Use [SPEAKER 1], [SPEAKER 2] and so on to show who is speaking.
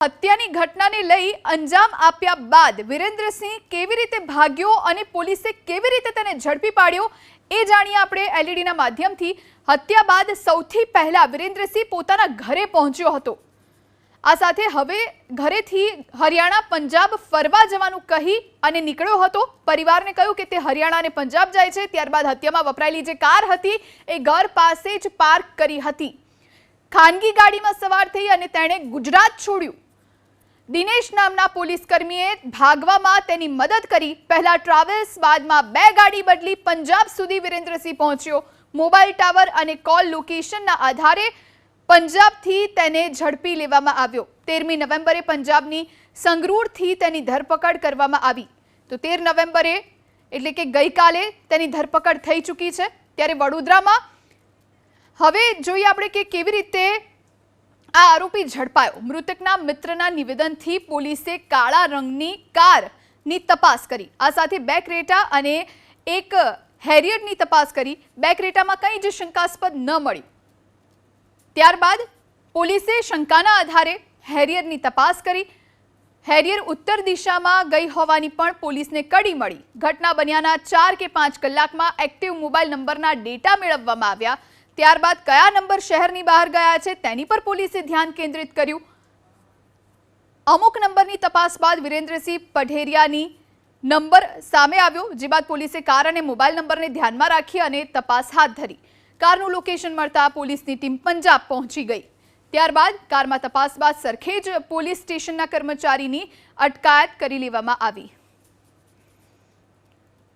[SPEAKER 1] હત્યાની ઘટનાને લઈ અંજામ આપ્યા બાદ વિરેન્દ્રસિંહ કેવી રીતે ભાગ્યો અને પોલીસે કેવી રીતે તેને ઝડપી પાડ્યો એ જાણીએ આપણે એલઈડીના માધ્યમથી। હત્યા બાદ સૌથી પહેલા વિરેન્દ્રસિંહ પોતાના ઘરે પહોંચ્યો હતો। આ સાથે હવે ઘરેથી હરિયાણા પંજાબ ફરવા જવાનું કહી અને નીકળ્યો હતો। પરિવારને કહ્યું કે તે હરિયાણા અને પંજાબ જાય છે। ત્યારબાદ હત્યામાં વપરાયેલી જે કાર હતી એ ઘર પાસે જ પાર્ક કરી હતી। ખાનગી ગાડીમાં સવાર થઈ અને તેણે ગુજરાત છોડ્યું। દિનેશ નામના પોલીસ કર્મીએ ભાગવામાં તેની મદદ કરી। પહેલા ટ્રાવેલ્સ બાદમાં 2 ગાડી બદલી પંજાબ સુધી વિરેન્દ્રસિંહ પહોંચ્યો। મોબાઈલ ટાવર અને કોલ લોકેશનના આધારે પંજાબથી તેને ઝડપી લેવામાં આવ્યો। 13મી નવેમ્બરે પંજાબની સંગરૂરથી તેની ધરપકડ કરવામાં આવી। તો 13 નવેમ્બરે એટલે કે ગઈકાલે તેની ધરપકડ થઈ ચૂકી છે। ત્યારે વડોદરામાં હવે જોઈએ આપણે કે કેવી રીતે આ આરોપી ઝડપાયો। મૃતકના મિત્રના નિવેદનથી પોલીસે કાળા રંગની કારની તપાસ કરી। આ સાથે 2 ક્રેટા અને એક હેરિયરની તપાસ કરી। 2 ક્રેટામાં કંઈ જ શંકાસ્પદ ન મળ્યું। ત્યારબાદ પોલીસે શંકાના આધારે હેરિયરની તપાસ કરી। હેરિયર ઉત્તર દિશામાં ગઈ હોવાની પણ પોલીસને કડી મળી। ઘટના બન્યાના 4 કે 5 કલાકમાં એક્ટિવ મોબાઈલ નંબરના ડેટા મેળવવામાં આવ્યા। ત્યારબાદ કયા નંબર શહેરની બહાર ગયા છે તેની પર પોલીસે ધ્યાન કેન્દ્રિત કર્યું। અમુક નંબરની તપાસ બાદ વિરેન્દ્રસિંહ પઢેરિયાની નંબર સામે આવ્યો। જે બાદ પોલીસે કાર અને મોબાઈલ નંબરને ધ્યાનમાં રાખી અને તપાસ હાથ ધરી। કારનું લોકેશન મળતા પોલીસની ટીમ પંજાબ પહોંચી ગઈ। ત્યારબાદ કારમાં તપાસ બાદ સરખેજ પોલીસ સ્ટેશનના કર્મચારીની અટકાયત કરી લેવામાં આવી।